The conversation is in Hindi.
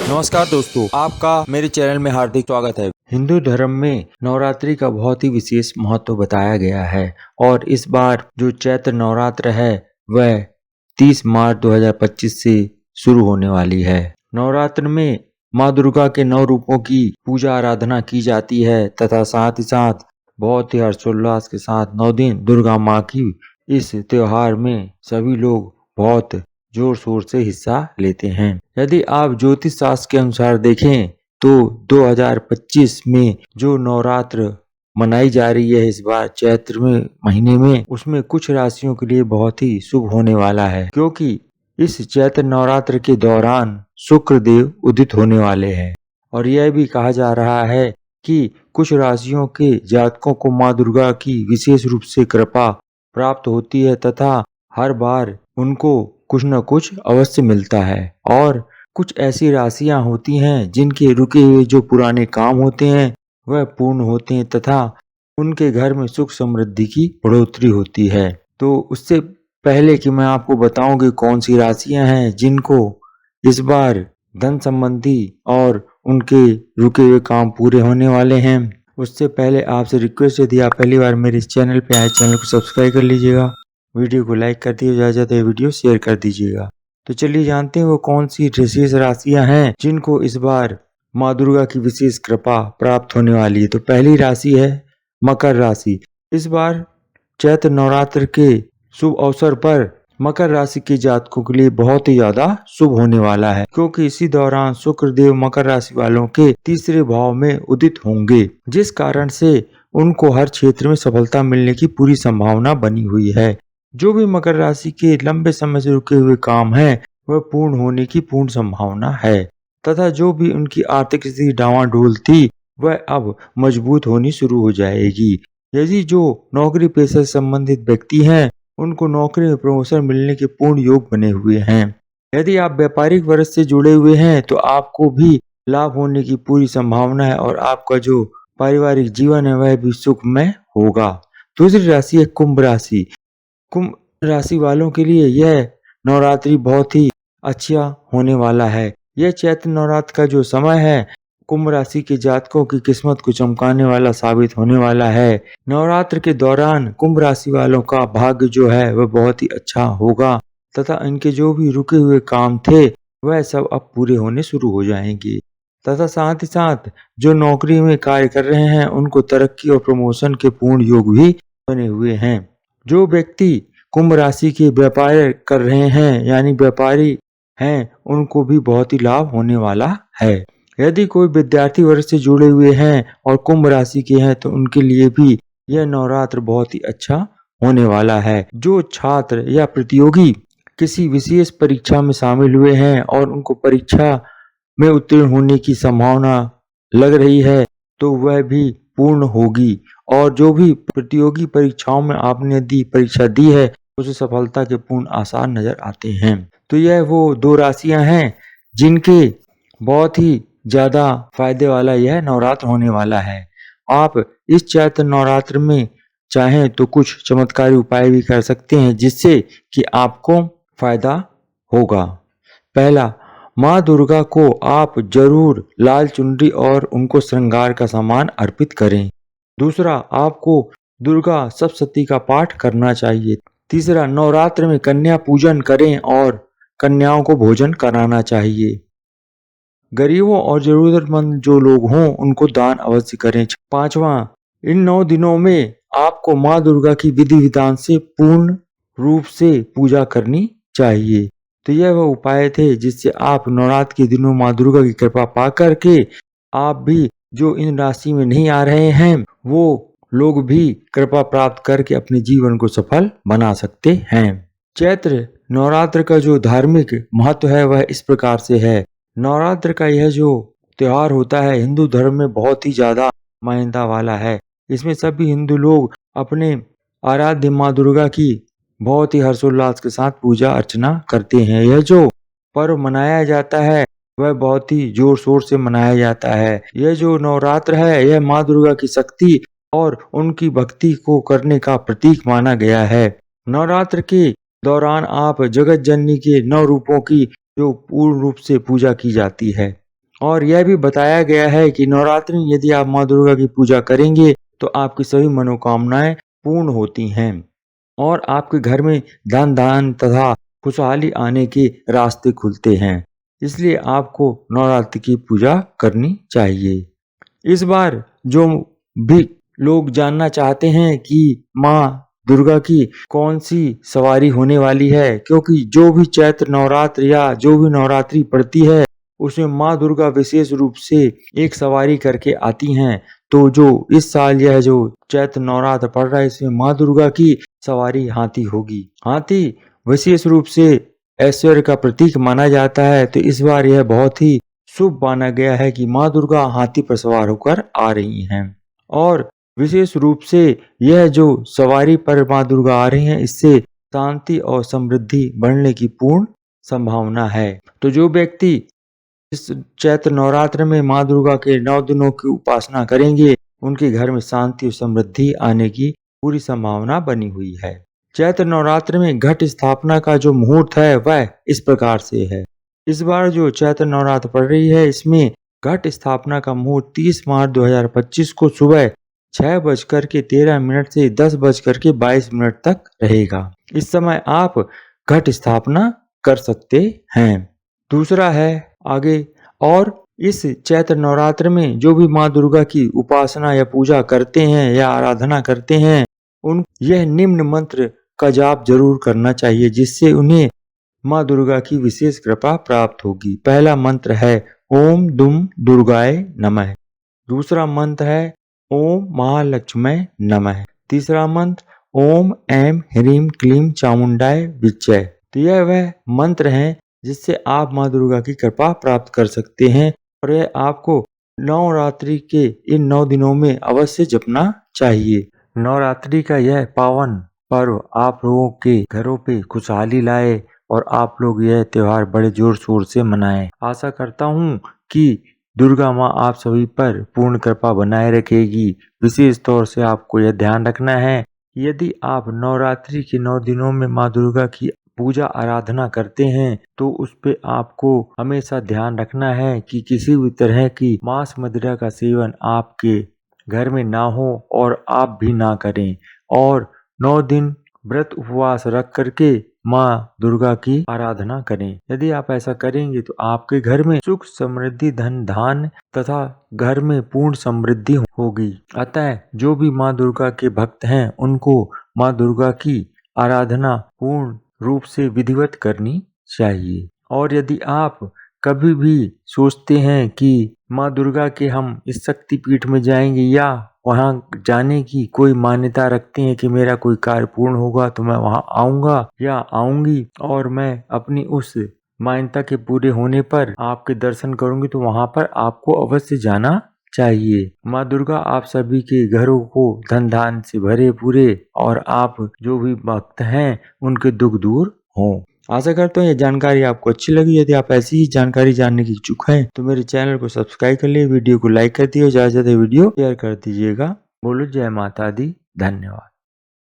नमस्कार दोस्तों, आपका मेरे चैनल में हार्दिक स्वागत है। हिंदू धर्म में नवरात्रि का बहुत ही विशेष महत्व बताया गया है और इस बार जो चैत्र नवरात्र है वह 30 मार्च 2025 से शुरू होने वाली है। नवरात्र में माँ दुर्गा के 9 रूपों की पूजा आराधना की जाती है तथा साथ ही साथ बहुत ही हर्षोल्लास के साथ 9 दिन दुर्गा माँ की इस त्योहार में सभी लोग बहुत जोर शोर से हिस्सा लेते हैं। यदि आप ज्योतिष शास्त्र के अनुसार देखें तो 2025 में जो नवरात्र मनाई जा रही है इस बार चैत्र में महीने में, उसमें कुछ राशियों के लिए बहुत ही शुभ होने वाला है, क्योंकि इस चैत्र नवरात्र के दौरान शुक्र देव उदित होने वाले हैं और यह भी कहा जा रहा है कि कुछ राशियों के जातकों को माँ दुर्गा की विशेष रूप से कृपा प्राप्त होती है तथा हर बार उनको कुछ न कुछ अवश्य मिलता है और कुछ ऐसी राशियां होती हैं जिनके रुके हुए जो पुराने काम होते हैं वह पूर्ण होते हैं तथा उनके घर में सुख समृद्धि की बढ़ोतरी होती है। तो उससे पहले कि मैं आपको बताऊं कि कौन सी राशियां हैं जिनको इस बार धन संबंधी और उनके रुके हुए काम पूरे होने वाले हैं, उससे पहले आपसे रिक्वेस्ट, यदि आप पहली बार मेरे इस चैनल पे आए, चैनल को सब्सक्राइब कर लीजिएगा, वीडियो को लाइक कर दिए, ज़्यादा ज़्यादा वीडियो शेयर कर दीजिएगा। तो चलिए जानते हैं वो कौन सी विशेष राशियां हैं जिनको इस बार माँ दुर्गा की विशेष कृपा प्राप्त होने वाली है। तो पहली राशि है मकर राशि। इस बार चैत्र नवरात्र के शुभ अवसर पर मकर राशि के जातकों के लिए बहुत ही ज्यादा शुभ होने वाला है, क्योंकि इसी दौरान शुक्र देव मकर राशि वालों के तीसरे भाव में उदित होंगे, जिस कारण से उनको हर क्षेत्र में सफलता मिलने की पूरी संभावना बनी हुई है। जो भी मकर राशि के लंबे समय से रुके हुए काम हैं वह पूर्ण होने की पूर्ण संभावना है तथा जो भी उनकी आर्थिक स्थिति डावाडोल थी वह अब मजबूत होनी शुरू हो जाएगी। यदि जो नौकरी पेशा से संबंधित व्यक्ति हैं उनको नौकरी में प्रमोशन मिलने के पूर्ण योग बने हुए हैं। यदि आप व्यापारिक वर्ग से जुड़े हुए हैं तो आपको भी लाभ होने की पूरी संभावना है और आपका जो पारिवारिक जीवन है वह भी सुखमय होगा। दूसरी राशि है कुंभ राशि। कुंभ राशि वालों के लिए यह नवरात्रि बहुत ही अच्छा होने वाला है। यह चैत्र नवरात्र का जो समय है कुंभ राशि के जातकों की किस्मत को चमकाने वाला साबित होने वाला है। नवरात्र के दौरान कुंभ राशि वालों का भाग्य जो है वह बहुत ही अच्छा होगा तथा इनके जो भी रुके हुए काम थे वह सब अब पूरे होने शुरू हो जाएंगे तथा साथ ही साथ जो नौकरी में कार्य कर रहे हैं उनको तरक्की और प्रमोशन के पूर्ण योग भी बने हुए हैं। जो व्यक्ति कुंभ राशि के व्यापार कर रहे हैं यानी व्यापारी हैं उनको भी बहुत ही लाभ होने वाला है। यदि कोई विद्यार्थी वर्ग से जुड़े हुए हैं और कुंभ राशि के हैं तो उनके लिए भी यह नवरात्र बहुत ही अच्छा होने वाला है। जो छात्र या प्रतियोगी किसी विशेष परीक्षा में शामिल हुए हैं और उनको परीक्षा में उत्तीर्ण होने की संभावना लग रही है तो वह भी पूर्ण होगी और जो भी प्रतियोगी परीक्षाओं में आपने परीक्षा दी है उसे सफलता के पूर्ण आसार नजर आते हैं। तो यह वो 2 राशियां हैं जिनके बहुत ही ज्यादा फायदे वाला यह नवरात्र होने वाला है। आप इस चैत्र नवरात्र में चाहें तो कुछ चमत्कारी उपाय भी कर सकते हैं जिससे कि आपको फायदा होगा। पहला, माँ दुर्गा को आप जरूर लाल चुनरी और उनको श्रृंगार का सामान अर्पित करें। दूसरा, आपको दुर्गा सप्तशती का पाठ करना चाहिए। तीसरा, नवरात्र में कन्या पूजन करें और कन्याओं को भोजन कराना चाहिए। गरीबों और जरूरतमंद जो लोग हों उनको दान अवश्य करें। पांचवा, इन 9 दिनों में आपको माँ दुर्गा की विधि विधान से पूर्ण रूप से पूजा करनी चाहिए। तो यह वह उपाय थे जिससे आप नवरात्र के दिनों माँ दुर्गा की कृपा पा करके आप भी जो इन राशि में नहीं आ रहे हैं वो लोग भी कृपा प्राप्त करके अपने जीवन को सफल बना सकते हैं। चैत्र नवरात्र का जो धार्मिक महत्व है वह इस प्रकार से है। नवरात्र का यह जो त्योहार होता है हिंदू धर्म में बहुत ही ज्यादा मान्यता वाला है। इसमें सभी हिंदू लोग अपने आराध्य माँ दुर्गा की बहुत ही हर्षोल्लास के साथ पूजा अर्चना करते हैं। यह जो पर्व मनाया जाता है वह बहुत ही जोर शोर से मनाया जाता है। यह जो नवरात्र है यह माँ दुर्गा की शक्ति और उनकी भक्ति को करने का प्रतीक माना गया है। नवरात्र के दौरान आप जगत जननी के 9 रूपों की जो पूर्ण रूप से पूजा की जाती है। और यह भी बताया गया है कि नवरात्रि में यदि आप माँ दुर्गा की पूजा करेंगे तो आपकी सभी मनोकामनाएं पूर्ण होती हैं और आपके घर में धन धान तथा खुशहाली आने के रास्ते खुलते हैं। इसलिए आपको नवरात्रि की पूजा करनी चाहिए। इस बार जो भी लोग जानना चाहते हैं कि माँ दुर्गा की कौन सी सवारी होने वाली है, क्योंकि जो भी चैत्र नवरात्र या जो भी नवरात्रि पड़ती है उसमें माँ दुर्गा विशेष रूप से एक सवारी करके आती हैं। तो जो इस साल यह जो चैत्र नवरात्र पड़ रहा है इसमें माँ दुर्गा की सवारी हाथी होगी। हाथी विशेष रूप से ऐश्वर्य का प्रतीक माना जाता है, तो इस बार यह बहुत ही शुभ माना गया है कि माँ दुर्गा हाथी पर सवार होकर आ रही हैं और विशेष रूप से यह जो सवारी पर माँ दुर्गा आ रही हैं इससे शांति और समृद्धि बढ़ने की पूर्ण संभावना है। तो जो व्यक्ति इस चैत्र नवरात्र में माँ दुर्गा के 9 दिनों की उपासना करेंगे उनके घर में शांति और समृद्धि आने की पूरी संभावना बनी हुई है। चैत्र नवरात्र में घट स्थापना का जो मुहूर्त है वह इस प्रकार से है। इस बार जो चैत्र नवरात्र पड़ रही है इसमें घट स्थापना का मुहूर्त 30 मार्च 2025 को सुबह 6:13 से 10:22 तक रहेगा। इस समय आप घट स्थापना कर सकते हैं। दूसरा है आगे, और इस चैत्र नवरात्र में जो भी माँ दुर्गा की उपासना या पूजा करते हैं या आराधना करते हैं उन यह निम्न मंत्र का जाप जरूर करना चाहिए जिससे उन्हें माँ दुर्गा की विशेष कृपा प्राप्त होगी। पहला मंत्र है ओम दुम दुर्गाय नमः। दूसरा मंत्र है ओम महालक्ष्मय नमः। तीसरा मंत्र ओम ऐं ह्रीं क्लीं चामुंडाय विच्चे। तो यह वह मंत्र हैं जिससे आप माँ दुर्गा की कृपा प्राप्त कर सकते हैं और यह आपको नवरात्रि के इन 9 दिनों में अवश्य जपना चाहिए। नवरात्रि का यह पावन पर्व आप लोगों के घरों पे खुशहाली लाए और आप लोग यह त्योहार बड़े जोर शोर से मनाएं। आशा करता हूँ कि दुर्गा माँ आप सभी पर पूर्ण कृपा बनाए रखेगी। विशेष तौर से आपको यह ध्यान रखना है यदि आप नवरात्रि के 9 दिनों में माँ दुर्गा की पूजा आराधना करते हैं तो उस पे आपको हमेशा ध्यान रखना है कि किसी भी तरह की मांस मदिरा का सेवन आपके घर में ना हो और आप भी ना करें और 9 दिन व्रत उपवास रख करके माँ दुर्गा की आराधना करें। यदि आप ऐसा करेंगे तो आपके घर में सुख समृद्धि धन धान्य तथा घर में पूर्ण समृद्धि होगी। अतः जो भी माँ दुर्गा के भक्त हैं उनको माँ दुर्गा की आराधना पूर्ण रूप से विधिवत करनी चाहिए। और यदि आप कभी भी सोचते हैं कि माँ दुर्गा के हम इस शक्ति पीठ में जाएंगे या वहाँ जाने की कोई मान्यता रखते हैं कि मेरा कोई कार्य पूर्ण होगा तो मैं वहाँ आऊंगा या आऊंगी और मैं अपनी उस मान्यता के पूरे होने पर आपके दर्शन करूंगी, तो वहाँ पर आपको अवश्य जाना चाहिए। माँ दुर्गा आप सभी के घरों को धन धान से भरे पूरे और आप जो भी भक्त हैं उनके दुख दूर हों। आशा करता हूँ ये जानकारी आपको अच्छी लगी। यदि आप ऐसी ही जानकारी जानने की इच्छुक हैं तो मेरे चैनल को सब्सक्राइब कर लिए, वीडियो को लाइक कर दिए और ज्यादा से ज्यादा वीडियो शेयर कर दीजिएगा। बोलो जय माता दी। धन्यवाद।